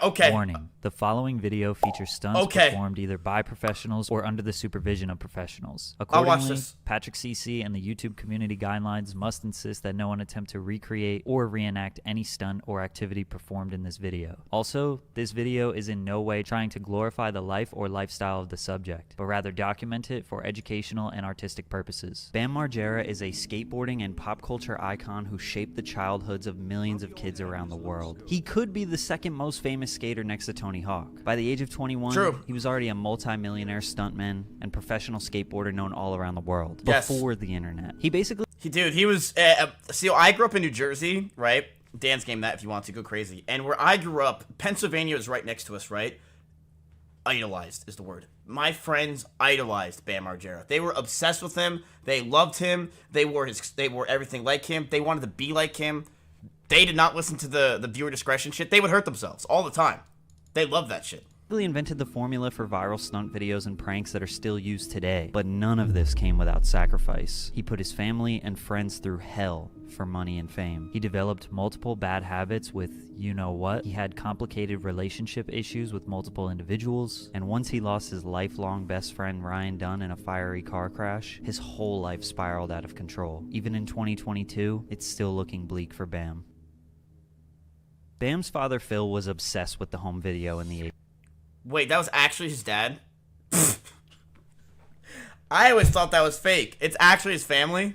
Okay. Warning, the following video features stunts performed either by professionals or under the supervision of professionals. Accordingly, Patrick CC and the YouTube community guidelines must insist that no one attempt to recreate or reenact any stunt or activity performed in this video. Also, this video is in no way trying to glorify the life or lifestyle of the subject, but rather document it for educational and artistic purposes. Bam Margera is a skateboarding and pop culture icon who shaped the childhoods of millions of kids around the world. He could be the second most famous skater next to Tony Hawk. By the age of 21, he was already a multi-millionaire stuntman and professional skateboarder known all around the world before the internet. He was, see, I grew up in New Jersey, right? Dan's game that if you want to, go crazy. And where I grew up, Pennsylvania is right next to us, right? Idolized is the word. My friends idolized Bam Margera. They were obsessed with him. They loved him. They wore everything like him. They wanted to be like him. They did not listen to the viewer discretion shit. They would hurt themselves all the time. They love that shit. He invented the formula for viral stunt videos and pranks that are still used today, but none of this came without sacrifice. He put his family and friends through hell for money and fame. He developed multiple bad habits with you-know-what. He had complicated relationship issues with multiple individuals, and once he lost his lifelong best friend Ryan Dunn in a fiery car crash, his whole life spiraled out of control. Even in 2022, it's still looking bleak for Bam. Bam's father Phil was obsessed with the home video in the 80s. Wait, that was actually his dad? I always thought that was fake. It's actually his family?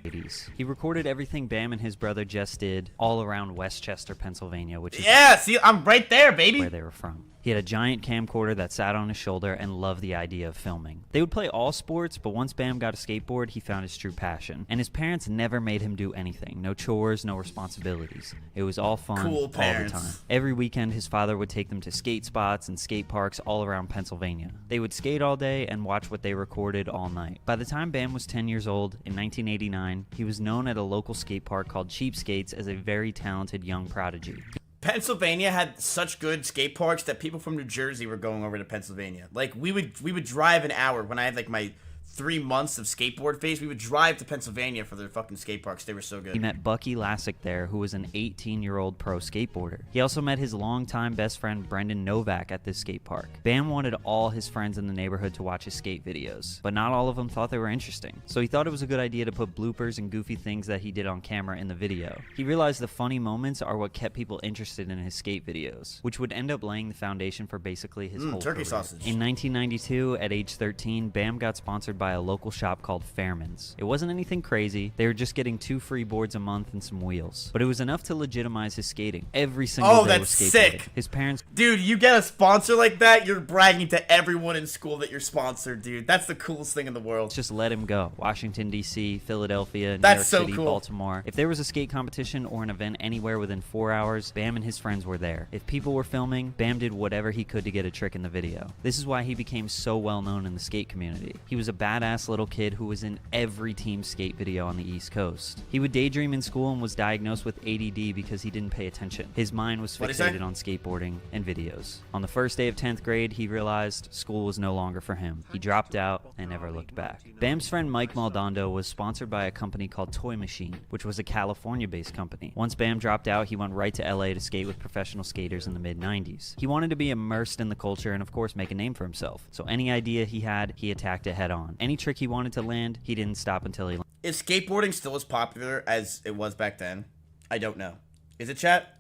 He recorded everything Bam and his brother Jess did all around Westchester, Pennsylvania, which is see, I'm right there, baby. Where they were from. He had a giant camcorder that sat on his shoulder and loved the idea of filming. They would play all sports, but once Bam got a skateboard, he found his true passion. And his parents never made him do anything. No chores, no responsibilities. It was all fun all the time. Every weekend, his father would take them to skate spots and skate parks all around Pennsylvania. They would skate all day and watch what they recorded all night. By the time Bam was 10 years old, in 1989, he was known at a local skate park called Cheapskates as a very talented young prodigy. Pennsylvania had such good skate parks that people from New Jersey were going over to Pennsylvania. Like, we would drive an hour when I had, like, my 3 months of skateboard phase. We would drive to Pennsylvania for their fucking skate parks. They were so good. He met Bucky Lasek there, who was an 18-year-old pro skateboarder. He also met his longtime best friend Brendan Novak at this skate park. Bam wanted all his friends in the neighborhood to watch his skate videos, but not all of them thought they were interesting. So he thought it was a good idea to put bloopers and goofy things that he did on camera in the video. He realized the funny moments are what kept people interested in his skate videos, which would end up laying the foundation for basically his whole turkey career. Sausage. In 1992, at age 13, Bam got sponsored by a local shop called Fairman's. It wasn't anything crazy. They were just getting 2 free boards a month and some wheels. But it was enough to legitimize his skating. Every single day was skateboarding. Sick. His parents... Dude, you get a sponsor like that, you're bragging to everyone in school that you're sponsored, dude. That's the coolest thing in the world. Just let him go. Washington, D.C., Philadelphia, New York City, Baltimore. If there was a skate competition or an event anywhere within 4 hours, Bam and his friends were there. If people were filming, Bam did whatever he could to get a trick in the video. This is why he became so well known in the skate community. He was a badass little kid who was in every team skate video on the East Coast. He would daydream in school and was diagnosed with ADD because he didn't pay attention. His mind was fixated on skateboarding and videos. On the first day of 10th grade, he realized school was no longer for him. He dropped out and never looked back. Bam's friend Mike Maldondo was sponsored by a company called Toy Machine, which was a California-based company. Once Bam dropped out, he went right to LA to skate with professional skaters in the mid-90s. He wanted to be immersed in the culture and of course make a name for himself. So any idea he had, he attacked it head on. Any trick he wanted to land, he didn't stop until he landed. Is skateboarding still as popular as it was back then? I don't know. Is it, chat?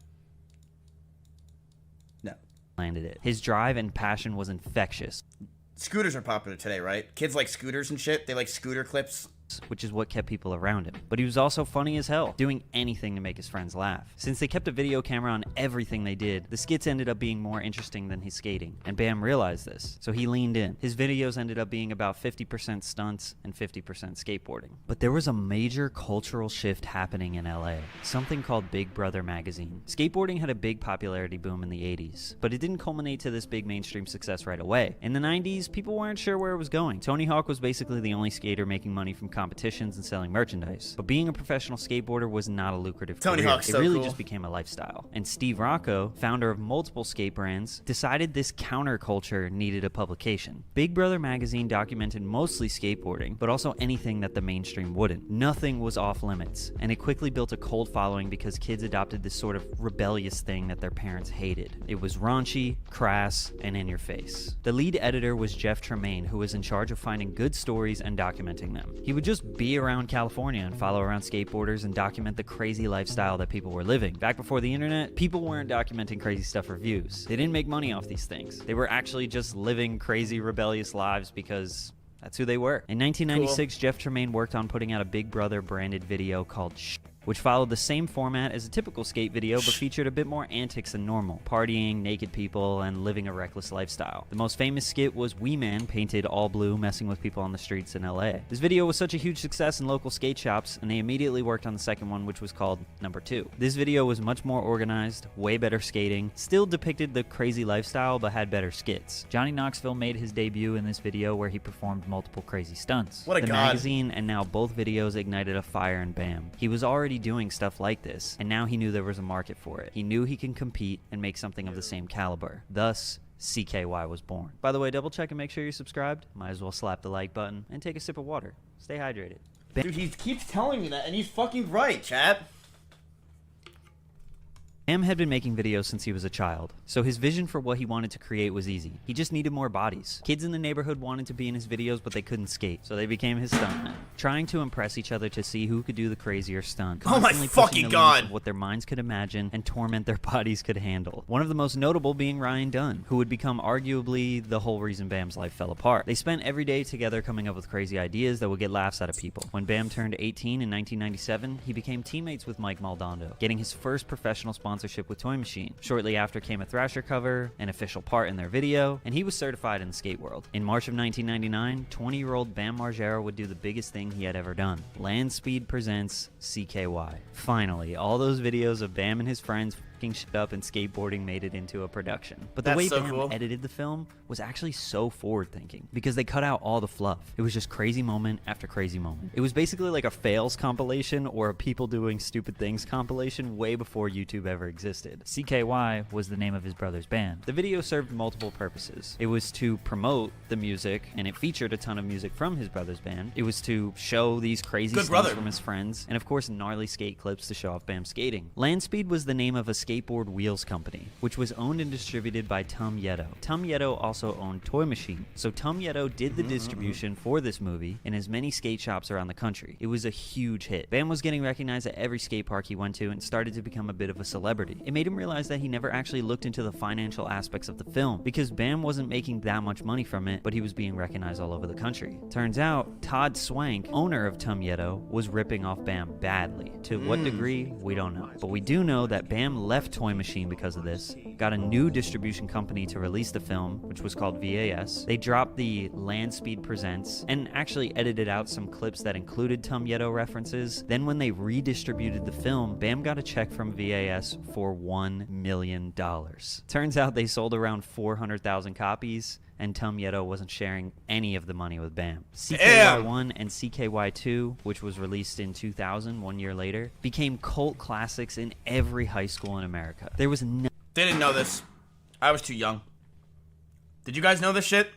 No. Landed it. His drive and passion was infectious. Scooters are popular today, right? Kids like scooters and shit. They like scooter clips. Which is what kept people around him. But he was also funny as hell, doing anything to make his friends laugh. Since they kept a video camera on everything they did, the skits ended up being more interesting than his skating. And Bam realized this, so he leaned in. His videos ended up being about 50% stunts and 50% skateboarding. But there was a major cultural shift happening in LA, something called Big Brother magazine. Skateboarding had a big popularity boom in the 80s, but it didn't culminate to this big mainstream success right away. In the 90s, people weren't sure where it was going. Tony Hawk was basically the only skater making money from competitions and selling merchandise. But being a professional skateboarder was not a lucrative Tony career. Hawk's It so really cool. just became a lifestyle. And Steve Rocco, founder of multiple skate brands, decided this counterculture needed a publication. Big Brother magazine documented mostly skateboarding, but also anything that the mainstream wouldn't. Nothing was off limits, and it quickly built a cult following because kids adopted this sort of rebellious thing that their parents hated. It was raunchy, crass, and in your face. The lead editor was Jeff Tremaine, who was in charge of finding good stories and documenting them. He would just be around California and follow around skateboarders and document the crazy lifestyle that people were living. Back before the internet, people weren't documenting crazy stuff for views. They didn't make money off these things. They were actually just living crazy, rebellious lives because that's who they were. In 1996, Jeff Tremaine worked on putting out a Big Brother branded video called Shh, which followed the same format as a typical skate video but featured a bit more antics than normal, partying, naked people, and living a reckless lifestyle. The most famous skit was Wee Man, painted all blue, messing with people on the streets in LA. This video was such a huge success in local skate shops, and they immediately worked on the second one, which was called Number 2. This video was much more organized, way better skating, still depicted the crazy lifestyle, but had better skits. Johnny Knoxville made his debut in this video where he performed multiple crazy stunts. What a the god. magazine and now both videos ignited a fire in Bam. He was already doing stuff like this, and now he knew there was a market for it. He knew he can compete and make something of the same caliber. Thus, CKY was born. By the way, double check and make sure you're subscribed. Might as well slap the like button and take a sip of water. Stay hydrated. Dude, he keeps telling me that, and he's fucking right, chat. Bam had been making videos since he was a child, so his vision for what he wanted to create was easy. He just needed more bodies. Kids in the neighborhood wanted to be in his videos, but they couldn't skate, so they became his stuntmen, trying to impress each other to see who could do the crazier stunt. Oh my Constantly fucking pushing the god! limits of what their minds could imagine and torment their bodies could handle. One of the most notable being Ryan Dunn, who would become arguably the whole reason Bam's life fell apart. They spent every day together coming up with crazy ideas that would get laughs out of people. When Bam turned 18 in 1997, he became teammates with Mike Maldonado, getting his first professional sponsorship with Toy Machine. Shortly after came a Thrasher cover, an official part in their video, and he was certified in the skate world. In March of 1999, 20-year-old Bam Margera would do the biggest thing he had ever done. Land Speed presents CKY. Finally, all those videos of Bam and his friends fucking shit up and skateboarding made it into a production. But the way Bam edited the film was actually so forward-thinking because they cut out all the fluff. It was just crazy moment after crazy moment. It was basically like a fails compilation or a people doing stupid things compilation way before YouTube ever existed. CKY was the name of his brother's band. The video served multiple purposes. It was to promote the music, and it featured a ton of music from his brother's band. It was to show these crazy stunts from his friends, and of course gnarly skate clips to show off Bam's skating. Land Speed was the name of a skateboard wheels company, which was owned and distributed by Tum Yeto. Tum Yeto also owned Toy Machine, so Tum Yeto did the distribution for this movie in as many skate shops around the country. It was a huge hit. Bam was getting recognized at every skate park he went to and started to become a bit of a celebrity. It made him realize that he never actually looked into the financial aspects of the film because Bam wasn't making that much money from it, but he was being recognized all over the country. Turns out, Todd Swank, owner of Tum Yeto, was ripping off Bam badly. To what degree, we don't know. But we do know that Bam left Toy Machine because of this, got a new distribution company to release the film, which was called VAS. They dropped the Land Speed Presents and actually edited out some clips that included Tum Yeto references. Then when they redistributed the film, Bam got a check from VAS for $1 million. Turns out they sold around 400,000 copies, and Tum Yeto wasn't sharing any of the money with Bam. CKY1 and CKY2, which was released in 2000, 1 year later, became cult classics in every high school in America. There was no... They didn't know this. I was too young. Did you guys know this shit?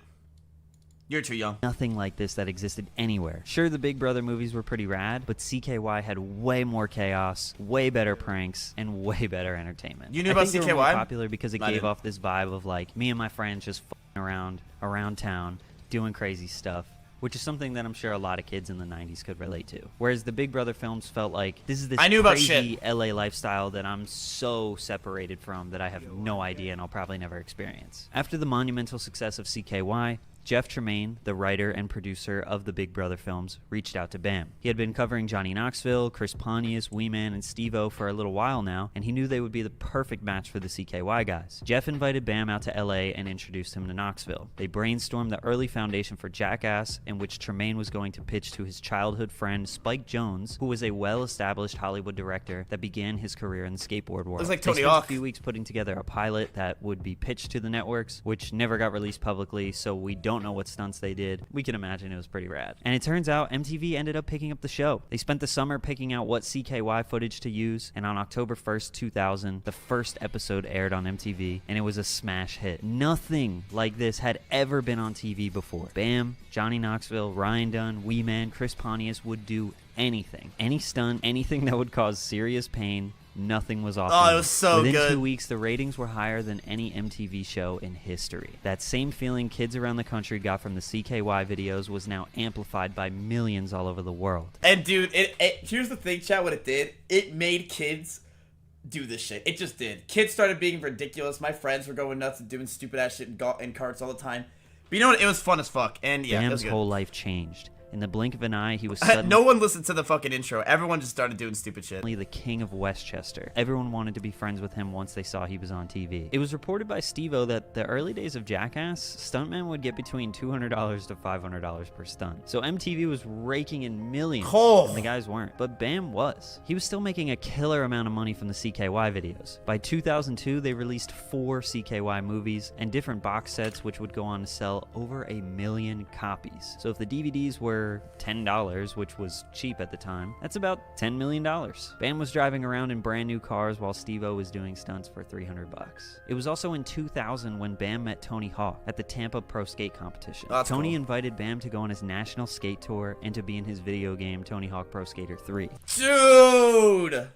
You're too young. Nothing like this that existed anywhere. Sure, the Big Brother movies were pretty rad, but CKY had way more chaos, way better pranks, and way better entertainment. You knew about CKY? CKY? They were more popular because it gave off this vibe of like me and my friends just f***ing around town, doing crazy stuff, which is something that I'm sure a lot of kids in the 90s could relate to. Whereas the Big Brother films felt like this is this crazy LA lifestyle that I'm so separated from that I have no idea and I'll probably never experience. After the monumental success of CKY, Jeff Tremaine, the writer and producer of the Big Brother films, reached out to Bam. He had been covering Johnny Knoxville, Chris Pontius, Wee Man, and Steve-O for a little while now, and he knew they would be the perfect match for the CKY guys. Jeff invited Bam out to LA and introduced him to Knoxville. They brainstormed the early foundation for Jackass, in which Tremaine was going to pitch to his childhood friend Spike Jonze, who was a well-established Hollywood director that began his career in the skateboard world. It's like Tony Hawk. They spent a few weeks putting together a pilot that would be pitched to the networks, which never got released publicly, so we don't don't know what stunts they did, we can imagine it was pretty rad. And it turns out MTV ended up picking up the show. They spent the summer picking out what CKY footage to use, and on October 1st, 2000, the first episode aired on MTV, and it was a smash hit. Nothing like this had ever been on TV before. Bam, Johnny Knoxville, Ryan Dunn, Wee Man, Chris Pontius would do anything. Any stunt, anything that would cause serious pain. Nothing was off. Oh, it was so good. Within 2 weeks, the ratings were higher than any MTV show in history. That same feeling kids around the country got from the CKY videos was now amplified by millions all over the world. And dude, here's the thing, chat, what it did. It made kids do this shit. It just did. Kids started being ridiculous. My friends were going nuts and doing stupid ass shit in carts all the time. But you know what? It was fun as fuck. And yeah, Bam's whole life changed. In the blink of an eye, he was suddenly... No one listened to the fucking intro. Everyone just started doing stupid shit. The king of Westchester. Everyone wanted to be friends with him once they saw he was on TV. It was reported by Steve-O that the early days of Jackass, stuntmen would get between $200 to $500 per stunt. So MTV was raking in millions, and the guys weren't. But Bam was. He was still making a killer amount of money from the CKY videos. By 2002, they released 4 CKY movies and different box sets, which would go on to sell over 1 million copies. So if the DVDs were $10, which was cheap at the time, that's about $10 million. Bam was driving around in brand new cars while Steve-O was doing stunts for $300. It was also in 2000 when Bam met Tony Hawk at the Tampa Pro Skate competition. Tony invited Bam to go on his national skate tour and to be in his video game Tony Hawk Pro Skater 3. Dude!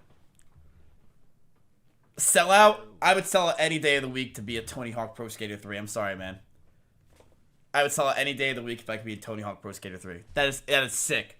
Sell out? I would sell it any day of the week to be a Tony Hawk Pro Skater 3. I'm sorry, man. I would sell it any day of the week if I could be a Tony Hawk Pro Skater 3. That is sick.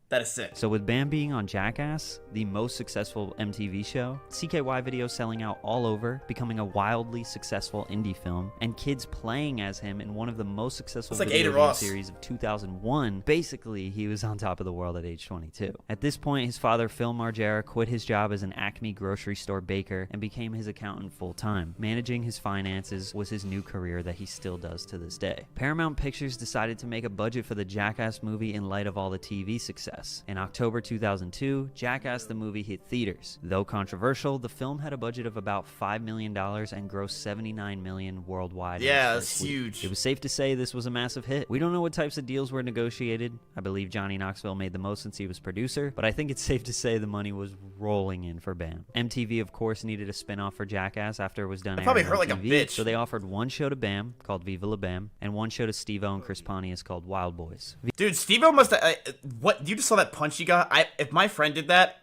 That is sick. So with Bam being on Jackass, the most successful MTV show, CKY videos selling out all over, becoming a wildly successful indie film, and kids playing as him in one of the most successful video game series of 2001, basically he was on top of the world at age 22. At this point, his father, Phil Margera, quit his job as an Acme grocery store baker and became his accountant full-time. Managing his finances was his new career that he still does to this day. Paramount Pictures decided to make a budget for the Jackass movie in light of all the TV success. In October 2002, Jackass the movie hit theaters. Though controversial, the film had a budget of about $5 million and grossed $79 million worldwide. Yeah, that's huge. It was safe to say this was a massive hit. We don't know what types of deals were negotiated. I believe Johnny Knoxville made the most since he was producer, but I think it's safe to say the money was rolling in for Bam. MTV, of course, needed a spin-off for Jackass after it was done. It probably hurt like a bitch. So they offered one show to Bam, called Viva La Bam, and one show to Steve-O and Chris Pontius called Wild Boys. Dude, Steve-O must have... what? You just saw that punch he got? If my friend did that,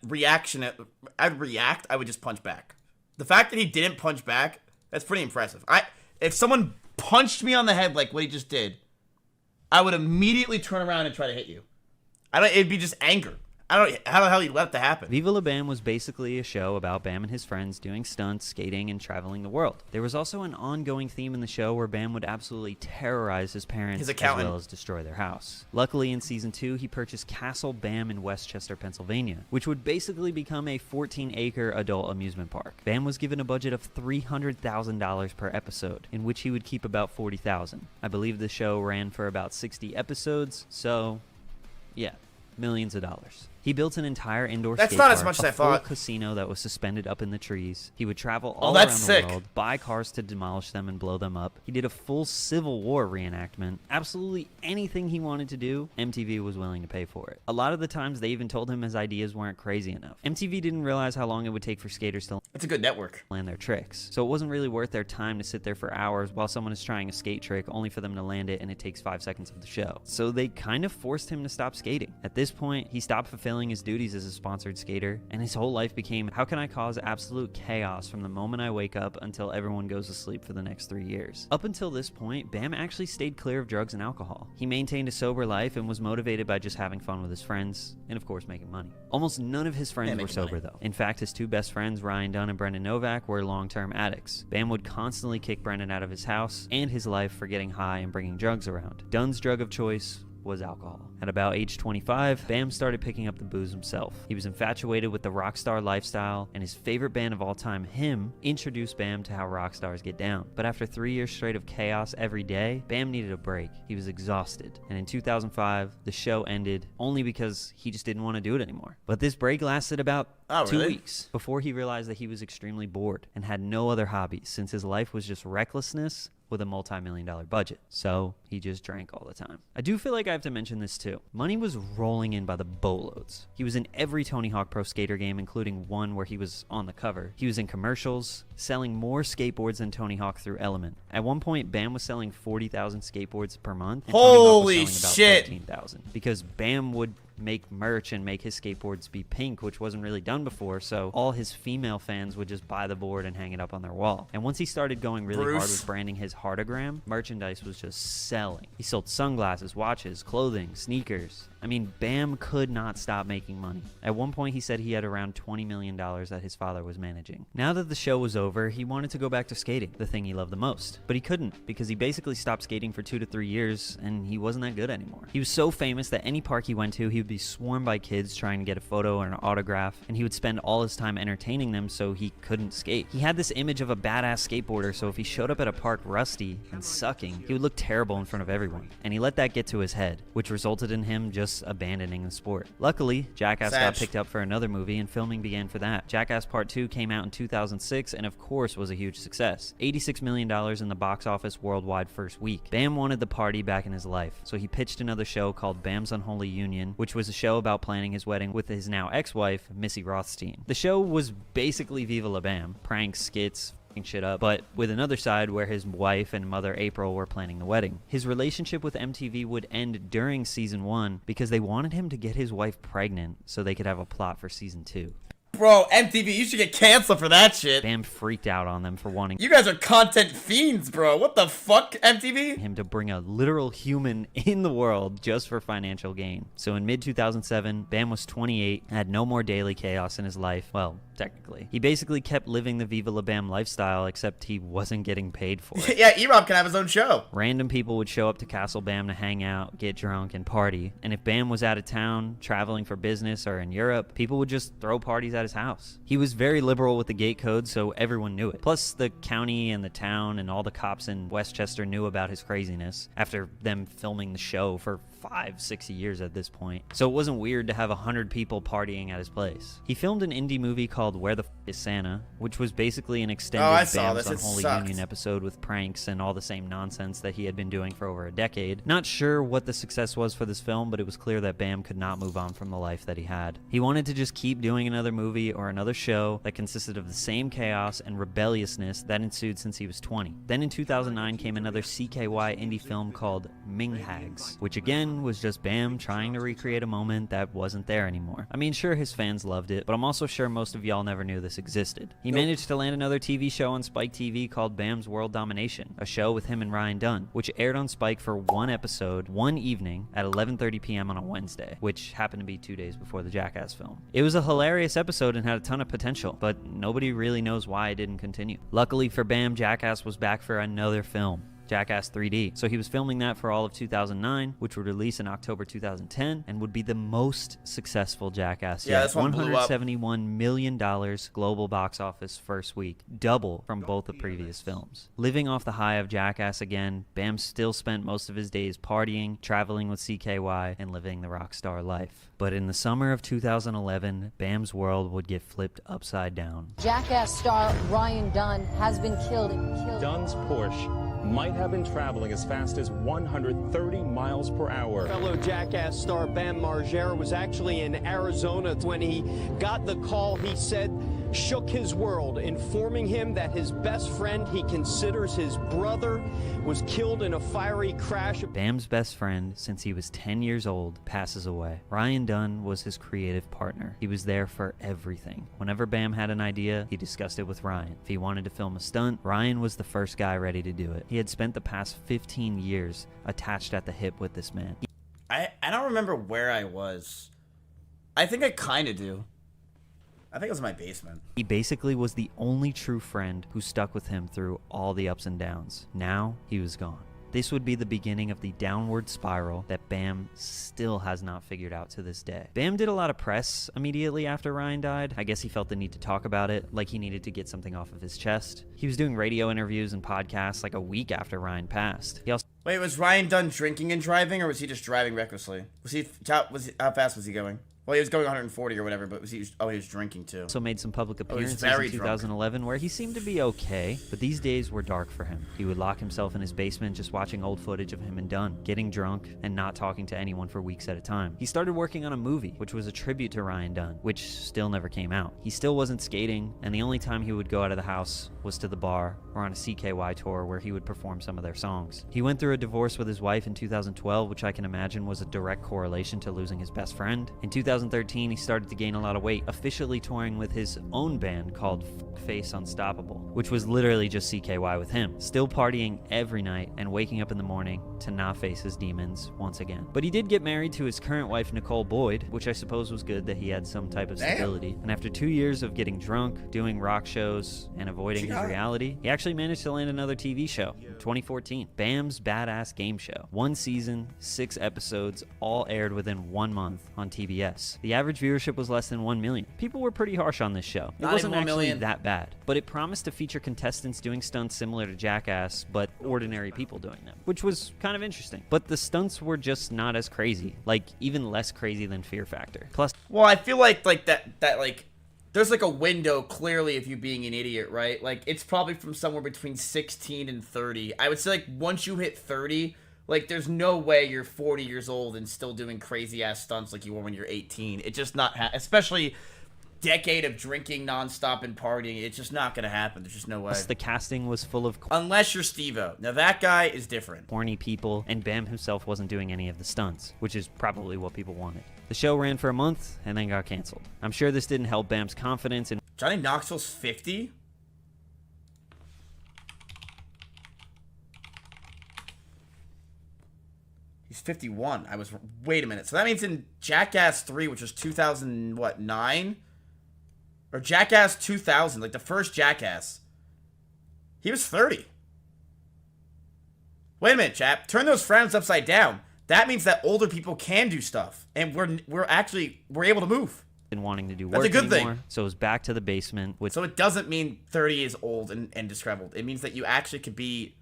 I'd react, I would just punch back. The fact that he didn't punch back, that's pretty impressive. If someone punched me on the head like what he just did, I would immediately turn around and try to hit you. It'd be just anger. How the hell you let that happen? Viva La Bam was basically a show about Bam and his friends doing stunts, skating, and traveling the world. There was also an ongoing theme in the show where Bam would absolutely terrorize his parents as well as destroy their house. Luckily, in Season 2, he purchased Castle Bam in Westchester, Pennsylvania, which would basically become a 14-acre adult amusement park. Bam was given a budget of $300,000 per episode, in which he would keep about $40,000. I believe the show ran for about 60 episodes, so yeah, millions of dollars. He built an entire indoor skate not park, as much as I full thought. Casino that was suspended up in the trees. He would travel all around the world, buy cars to demolish them and blow them up. He did a full Civil War reenactment. Absolutely anything he wanted to do, MTV was willing to pay for it. A lot of the times, they even told him his ideas weren't crazy enough. MTV didn't realize how long it would take for skaters to It's a good network. land their tricks. So it wasn't really worth their time to sit there for hours while someone is trying a skate trick only for them to land it and it takes 5 seconds of the show. So they kind of forced him to stop skating. At this point, he stopped fulfilling his duties as a sponsored skater, and his whole life became, how can I cause absolute chaos from the moment I wake up until everyone goes to sleep for the next 3 years? Up until this point, Bam actually stayed clear of drugs and alcohol. He maintained a sober life and was motivated by just having fun with his friends, and of course making money. Almost none of his friends were sober though. In fact, his 2 best friends, Ryan Dunn and Brendan Novak, were long-term addicts. Bam would constantly kick Brendan out of his house and his life for getting high and bringing drugs around. Dunn's drug of choice was alcohol. At about age 25, Bam started picking up the booze himself. He was infatuated with the rock star lifestyle, and his favorite band of all time, Him, introduced Bam to how rock stars get down. But after 3 years straight of chaos every day, Bam needed a break. He was exhausted. And in 2005, the show ended only because he just didn't want to do it anymore. But this break lasted about 2 weeks before he realized that he was extremely bored and had no other hobbies since his life was just recklessness, with a multi-million-dollar budget. So he just drank all the time. I do feel like I have to mention this too. Money was rolling in by the boatloads. He was in every Tony Hawk Pro Skater game, including one where he was on the cover. He was in commercials, selling more skateboards than Tony Hawk through Element. At one point, Bam was selling 40,000 skateboards per month. And Holy Tony Hawk was selling shit! About 13,000, because Bam would make merch and make his skateboards be pink, which wasn't really done before, so all his female fans would just buy the board and hang it up on their wall. And once he started going really hard with branding his heartogram, merchandise was just selling. He sold sunglasses, watches, clothing, sneakers. I mean, Bam could not stop making money. At one point, he said he had around $20 million that his father was managing. Now that the show was over, he wanted to go back to skating, the thing he loved the most. But he couldn't, because he basically stopped skating for 2 to 3 years, and he wasn't that good anymore. He was so famous that any park he went to, he would be swarmed by kids trying to get a photo or an autograph, and he would spend all his time entertaining them so he couldn't skate. He had this image of a badass skateboarder, so if he showed up at a park rusty and sucking, he would look terrible in front of everyone. And he let that get to his head, which resulted in him just abandoning the sport. Luckily, Jackass got picked up for another movie, and filming began for that. Jackass Part 2 came out in 2006, and of course was a huge success. $86 million in the box office worldwide first week. Bam wanted the party back in his life, so he pitched another show called Bam's Unholy Union, which was a show about planning his wedding with his now ex-wife, Missy Rothstein. The show was basically Viva La Bam, pranks, skits, shit up, but with another side where his wife and mother April were planning the wedding. His relationship with MTV would end during season 1 because they wanted him to get his wife pregnant so they could have a plot for season 2. Bro, MTV, you should get canceled for that shit. Bam freaked out on them for wanting you guys are content fiends, bro. What the fuck, MTV? Him to bring a literal human in the world just for financial gain. So in mid-2007, Bam was 28 and had no more daily chaos in his life. Well, technically. He basically kept living the Viva La Bam lifestyle, except he wasn't getting paid for it. Yeah, E-Rob can have his own show. Random people would show up to Castle Bam to hang out, get drunk, and party. And if Bam was out of town, traveling for business, or in Europe, people would just throw parties at his house. He was very liberal with the gate code, so everyone knew it. Plus, the county and the town and all the cops in Westchester knew about his craziness after them filming the show for 5-6 years at this point. So it wasn't weird to have 100 people partying at his place. He filmed an indie movie called Where the F is Santa, which was basically an extended Bam's Unholy Union episode with pranks and all the same nonsense that he had been doing for over a decade. Not sure what the success was for this film, but it was clear that Bam could not move on from the life that he had. He wanted to just keep doing another movie or another show that consisted of the same chaos and rebelliousness that ensued since he was 20. Then in 2009 came another CKY indie film called Ming Hags, which again was just Bam trying to recreate a moment that wasn't there anymore. I mean, sure, his fans loved it, but I'm also sure most of y'all never knew this existed. He managed to land another TV show on Spike TV called Bam's World Domination, a show with him and Ryan Dunn, which aired on Spike for one episode, one evening at 11:30 p.m. on a Wednesday, which happened to be 2 days before the Jackass film. It was a hilarious episode and had a ton of potential, but nobody really knows why it didn't continue. Luckily for Bam, Jackass was back for another film, Jackass 3D. So he was filming that for all of 2009, which would release in October 2010 and would be the most successful Jackass yet. This one blew up. $171 million global box office first week, double from both the previous films. Living off the high of Jackass again, Bam still spent most of his days partying, traveling with CKY, and living the rock star life. But in the summer of 2011, Bam's world would get flipped upside down. Jackass star Ryan Dunn has been killed. Dunn's Porsche might have been traveling as fast as 130 miles per hour. Fellow Jackass star Bam Margera was actually in Arizona when he got the call. He said shook his world, informing him that his best friend he considers his brother was killed in a fiery crash. Bam's best friend, since he was 10 years old, passes away. Ryan Dunn was his creative partner. He was there for everything. Whenever Bam had an idea, he discussed it with Ryan. If he wanted to film a stunt, Ryan was the first guy ready to do it. He had spent the past 15 years attached at the hip with this man. I don't remember where I was. I think I kind of do. I think it was in my basement. He basically was the only true friend who stuck with him through all the ups and downs. Now, he was gone. This would be the beginning of the downward spiral that Bam still has not figured out to this day. Bam did a lot of press immediately after Ryan died. I guess he felt the need to talk about it, like he needed to get something off of his chest. He was doing radio interviews and podcasts like a week after Ryan passed. He also Wait, was Ryan done drinking and driving, or was he just driving recklessly? How fast was he going? Well, he was going 140 or whatever, but he was drinking too. Also made some public appearances very in 2011 where he seemed to be okay, but these days were dark for him. He would lock himself in his basement just watching old footage of him and Dunn, getting drunk and not talking to anyone for weeks at a time. He started working on a movie, which was a tribute to Ryan Dunn, which still never came out. He still wasn't skating, and the only time he would go out of the house was to the bar or on a CKY tour where he would perform some of their songs. He went through a divorce with his wife in 2012, which I can imagine was a direct correlation to losing his best friend. In 2013, he started to gain a lot of weight, officially touring with his own band called Face Unstoppable, which was literally just CKY with him, still partying every night and waking up in the morning to not face his demons once again. But he did get married to his current wife, Nicole Boyd, which I suppose was good that he had some type of stability. And after 2 years of getting drunk, doing rock shows, and avoiding his reality, he actually managed to land another TV show in 2014, Bam's Badass Game Show. 1 season, 6 episodes, all aired within 1 month on TBS. The average viewership was less than 1 million. People were pretty harsh on this show. It wasn't actually that bad, but it promised to feature contestants doing stunts similar to Jackass, but ordinary people doing them, which was kind of interesting. But the stunts were just not as crazy, like even less crazy than Fear Factor. Plus, well, I feel like there's like a window clearly of you being an idiot, right? Like it's probably from somewhere between 16 and 30. I would say like once you hit 30, like there's no way you're 40 years old and still doing crazy ass stunts like you were when you're 18. It's just not, especially decade of drinking nonstop and partying. It's just not gonna happen. There's just no way. The casting was full of unless you're Steve-O. Now that guy is different. Horny people, and Bam himself wasn't doing any of the stunts, which is probably what people wanted. The show ran for a month and then got canceled. I'm sure this didn't help Bam's confidence in Johnny Knoxville's 50? He's 51. Wait a minute. So that means in Jackass 3, which was 2009? Or Jackass 2000, like the first Jackass. He was 30. Wait a minute, chap. Turn those frowns upside down. That means that older people can do stuff, and we're able to move. And wanting to do work. That's a good thing. So it was back to the basement. So it doesn't mean 30 is old and disheveled. It means that you actually could be,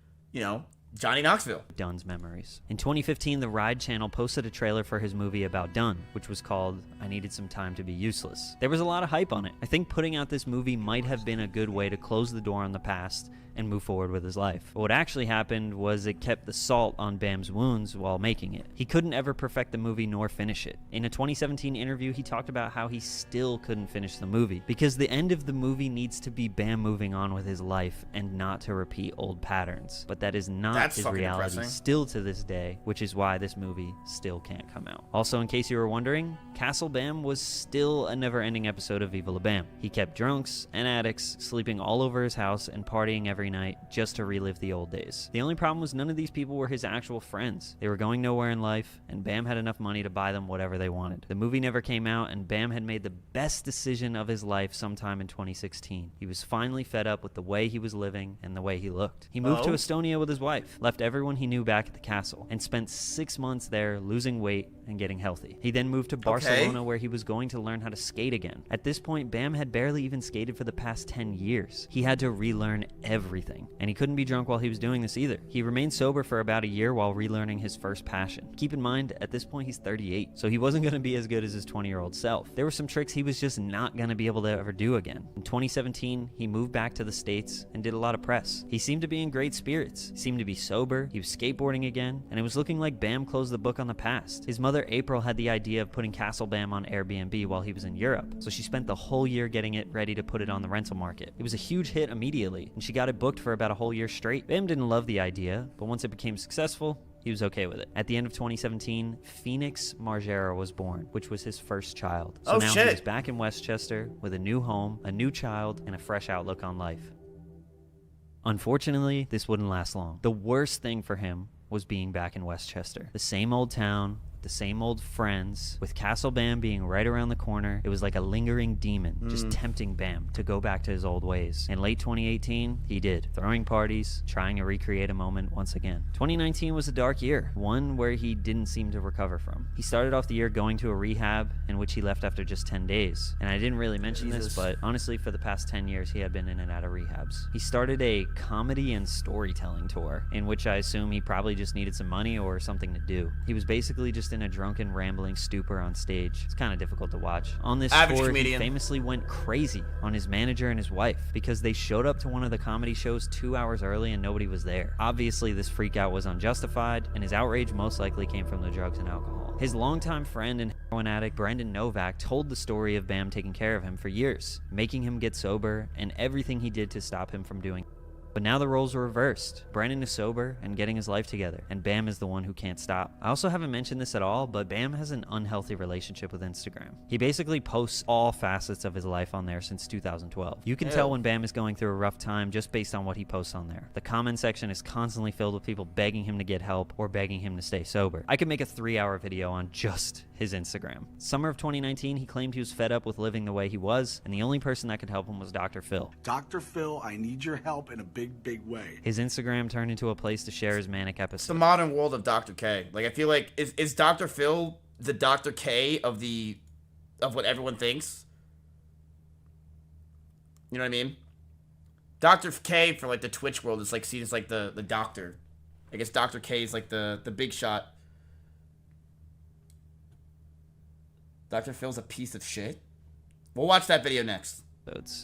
Johnny Knoxville. Dunn's memories. In 2015, the Ride channel posted a trailer for his movie about Dunn, which was called I Needed Some Time to Be Useless. There was a lot of hype on it. I think putting out this movie might have been a good way to close the door on the past and move forward with his life. But what actually happened was it kept the salt on Bam's wounds while making it. He couldn't ever perfect the movie nor finish it. In a 2017 interview, he talked about how he still couldn't finish the movie because the end of the movie needs to be Bam moving on with his life and not to repeat old patterns. But that is not his reality still to this day, which is why this movie still can't come out. Also, in case you were wondering, Castle Bam was still a never-ending episode of Viva La Bam. He kept drunks and addicts sleeping all over his house and partying every night just to relive the old days. The only problem was none of these people were his actual friends. They were going nowhere in life, and Bam had enough money to buy them whatever they wanted. The movie never came out, and Bam had made the best decision of his life sometime in 2016. He was finally fed up with the way he was living and the way he looked. He moved to Estonia with his wife, left everyone he knew back at the castle, and spent 6 months there losing weight and getting healthy. He then moved to Barcelona where he was going to learn how to skate again. At this point, Bam had barely even skated for the past 10 years. He had to relearn everything, and he couldn't be drunk while he was doing this either. He remained sober for about a year while relearning his first passion. Keep in mind, at this point he's 38, so he wasn't going to be as good as his 20-year-old self. There were some tricks he was just not going to be able to ever do again. In 2017, he moved back to the States and did a lot of press. He seemed to be in great spirits. He seemed to be sober, he was skateboarding again, and it was looking like Bam closed the book on the past. His mother, April, had the idea of putting Castle Bam on Airbnb while he was in Europe, so she spent the whole year getting it ready to put it on the rental market. It was a huge hit immediately, and she got it booked for about a whole year straight. Bam didn't love the idea, but once it became successful, he was okay with it. At the end of 2017, Phoenix Margera was born, which was his first child. So now he's back in Westchester with a new home, a new child, and a fresh outlook on life. Unfortunately, this wouldn't last long. The worst thing for him was being back in Westchester. The same old town, the same old friends, with Castle Bam being right around the corner. It was like a lingering demon, just tempting Bam to go back to his old ways. In late 2018, he did, throwing parties, trying to recreate a moment once again. 2019 was a dark year, one where he didn't seem to recover from. He started off the year going to a rehab, in which he left after just 10 days. And I didn't really mention this, but honestly, for the past 10 years, he had been in and out of rehabs. He started a comedy and storytelling tour, in which I assume he probably just needed some money or something to do. He was basically just just in a drunken, rambling stupor on stage. It's kind of difficult to watch. On this Average tour, comedian. he famously went crazy on his manager and his wife because they showed up to one of the comedy shows 2 hours early and nobody was there. Obviously, this freakout was unjustified, and his outrage most likely came from the drugs and alcohol. His longtime friend and heroin addict, Brendan Novak, told the story of Bam taking care of him for years, making him get sober, and everything he did to stop him from doing. But now the roles are reversed. Brendan is sober and getting his life together, and Bam is the one who can't stop. I also haven't mentioned this at all, but Bam has an unhealthy relationship with Instagram. He basically posts all facets of his life on there since 2012. You can tell when Bam is going through a rough time just based on what he posts on there. The comment section is constantly filled with people begging him to get help or begging him to stay sober. I could make a 3-hour video on just his Instagram. Summer of 2019, he claimed he was fed up with living the way he was, and the only person that could help him was Dr. Phil. Dr. Phil, I need your help in a big way. His Instagram turned into a place to share his manic It's episodes. the modern world of Dr. K. Like, I feel like, is Dr. Phil the Dr. K of what everyone thinks? You know what I mean? Dr. K for, like, the Twitch world is, like, seen as, like, the doctor. I guess Dr. K is, like, the big shot. Dr. Phil's a piece of shit. We'll watch that video next.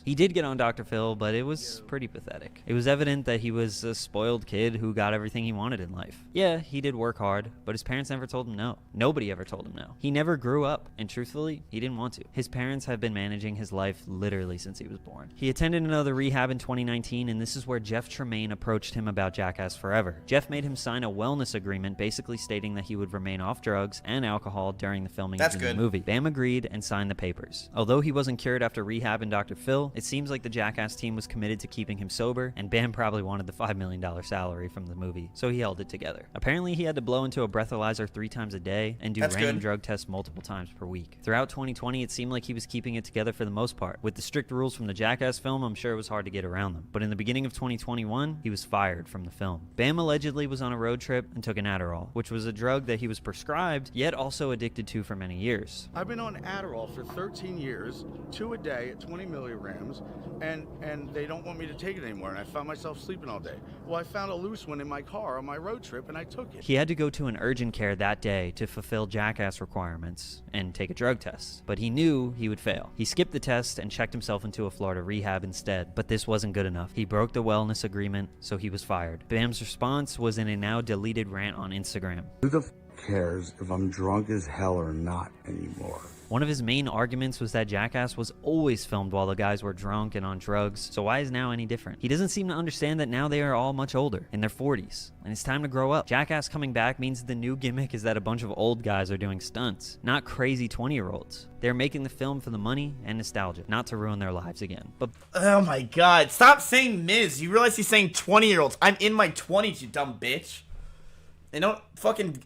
He did get on Dr. Phil, but it was pretty pathetic. It was evident that he was a spoiled kid who got everything he wanted in life. Yeah, he did work hard, but his parents never told him no. Nobody ever told him no. He never grew up, and truthfully, he didn't want to. His parents have been managing his life literally since he was born. He attended another rehab in 2019, and this is where Jeff Tremaine approached him about Jackass Forever. Jeff made him sign a wellness agreement basically stating that he would remain off drugs and alcohol during the filming of the new movie. Bam agreed and signed the papers. Although he wasn't cured after rehab and Dr. Phil, it seems like the Jackass team was committed to keeping him sober, and Bam probably wanted the $5 million salary from the movie, so he held it together. Apparently, he had to blow into a breathalyzer 3 times a day and do random drug tests multiple times per week. Throughout 2020, it seemed like he was keeping it together for the most part. With the strict rules from the Jackass film, I'm sure it was hard to get around them. But in the beginning of 2021, he was fired from the film. Bam allegedly was on a road trip and took an Adderall, which was a drug that he was prescribed, yet also addicted to for many years. I've been on Adderall for 13 years, 2 a day at 20 milligrams, and they don't want me to take it anymore, and I found myself sleeping all day. Well, I found a loose one in my car on my road trip, and I took it. He had to go to an urgent care that day to fulfill Jackass requirements and take a drug test, but he knew he would fail. He skipped the test and checked himself into a Florida rehab instead, but this wasn't good enough. He broke the wellness agreement, so he was fired. Bam's response was in a now deleted rant on Instagram. Who the f cares if I'm drunk as hell or not anymore? One of his main arguments was that Jackass was always filmed while the guys were drunk and on drugs, so why is now any different? He doesn't seem to understand that now they are all much older, in their 40s, and it's time to grow up. Jackass coming back means the new gimmick is that a bunch of old guys are doing stunts, not crazy 20-year-olds. They're making the film for the money and nostalgia, not to ruin their lives again. But oh my god, stop saying Miz. You realize he's saying 20-year-olds. I'm in my 20s, you dumb bitch. And don't fucking...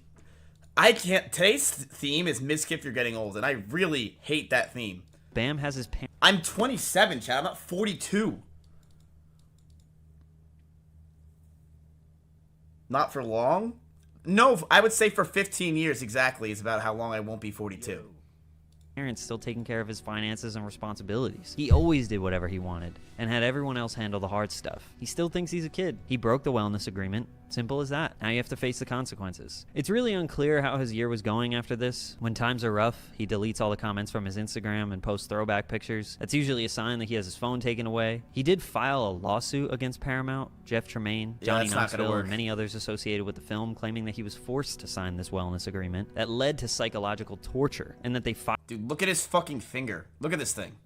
I can't. Today's theme is Mizkif, you're getting old, and I really hate that theme. Bam has his parents. I'm 27, Chad. I'm not 42. Not for long? No, I would say for 15 years exactly is about how long I won't be 42. Parents still taking care of his finances and responsibilities. He always did whatever he wanted and had everyone else handle the hard stuff. He still thinks he's a kid. He broke the wellness agreement. Simple as that. Now you have to face the consequences. It's really unclear how his year was going after this. When times are rough, he deletes all the comments from his Instagram and posts throwback pictures. That's usually a sign that he has his phone taken away. He did file a lawsuit against Paramount, Jeff Tremaine, Johnny Knoxville, and many others associated with the film, claiming that he was forced to sign this wellness agreement that led to psychological torture and that they Dude, look at his fucking finger. Look at this thing.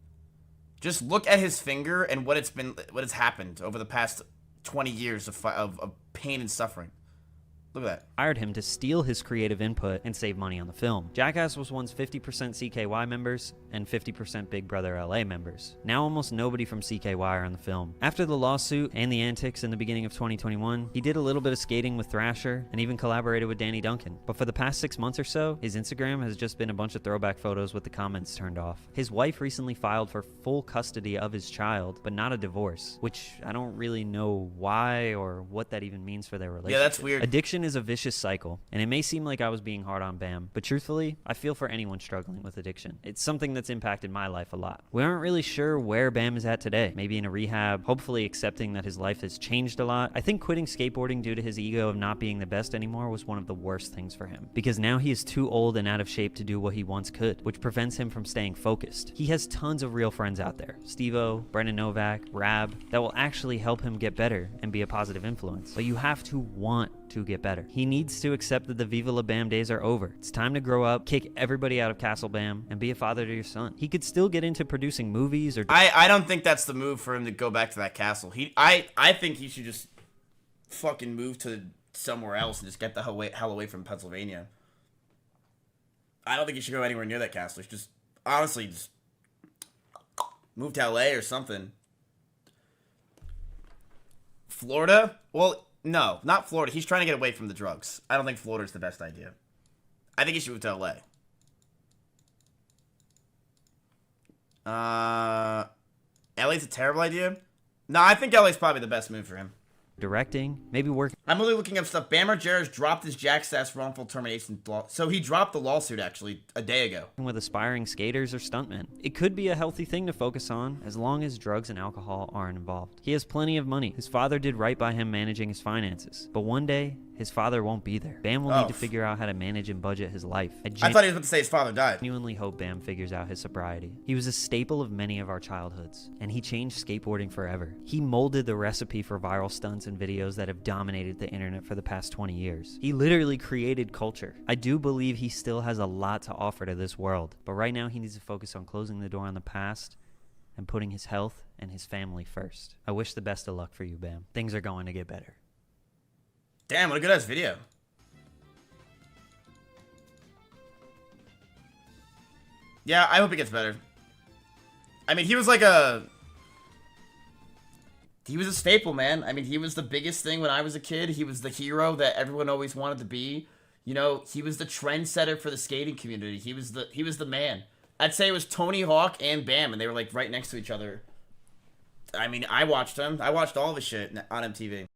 Just look at his finger and what has happened over the past 20 years of pain and suffering. Look at that. Hired him to steal his creative input and save money on the film. Jackass was once 50% CKY members and 50% Big Brother LA members. Now almost nobody from CKY are on the film. After the lawsuit and the antics in the beginning of 2021, he did a little bit of skating with Thrasher and even collaborated with Danny Duncan. But for the past 6 months or so, his Instagram has just been a bunch of throwback photos with the comments turned off. His wife recently filed for full custody of his child, but not a divorce, which I don't really know why or what that even means for their relationship. Yeah, that's weird. Addiction Addiction is a vicious cycle, and it may seem like I was being hard on Bam, but truthfully, I feel for anyone struggling with addiction. It's something that's impacted my life a lot. We aren't really sure where Bam is at today. Maybe in a rehab, hopefully accepting that his life has changed a lot. I think quitting skateboarding due to his ego of not being the best anymore was one of the worst things for him, because now he is too old and out of shape to do what he once could, which prevents him from staying focused. He has tons of real friends out there, Steve-O, Brendan Novak, Rab, that will actually help him get better and be a positive influence. But you have to want to get better. He needs to accept that the Viva La Bam days are over. It's time to grow up, kick everybody out of Castle Bam, and be a father to your son. He could still get into producing movies or... I don't think that's the move for him to go back to that castle. I think he should just fucking move to somewhere else and just get the hell away from Pennsylvania. I don't think he should go anywhere near that castle. He should just, honestly, just move to LA or something. Florida? Well, no, not Florida. He's trying to get away from the drugs. I don't think Florida's the best idea. I think he should move to LA. LA's a terrible idea? No, I think LA's probably the best move for him. Directing, maybe work. I'm really looking up stuff. Bam Margera's dropped his Jack Sass wrongful termination law. So he dropped the lawsuit, actually, a day ago. With aspiring skaters or stuntmen. It could be a healthy thing to focus on, as long as drugs and alcohol aren't involved. He has plenty of money. His father did right by him managing his finances. But one day, his father won't be there. Bam will need to figure out how to manage and budget his life. I thought he was about to say his father died. I genuinely hope Bam figures out his sobriety. He was a staple of many of our childhoods, and he changed skateboarding forever. He molded the recipe for viral stunts and videos that have dominated the internet for the past 20 years. He literally created culture. I do believe he still has a lot to offer to this world, but right now he needs to focus on closing the door on the past and putting his health and his family first. I wish the best of luck for you, Bam. Things are going to get better. Damn, what a good-ass video. Yeah, I hope he gets better. I mean, he was like he was a staple, man. I mean, he was the biggest thing when I was a kid. He was the hero that everyone always wanted to be. You know, he was the trendsetter for the skating community. He was the man. I'd say it was Tony Hawk and Bam, and they were like right next to each other. I mean, I watched him. I watched all of his shit on MTV.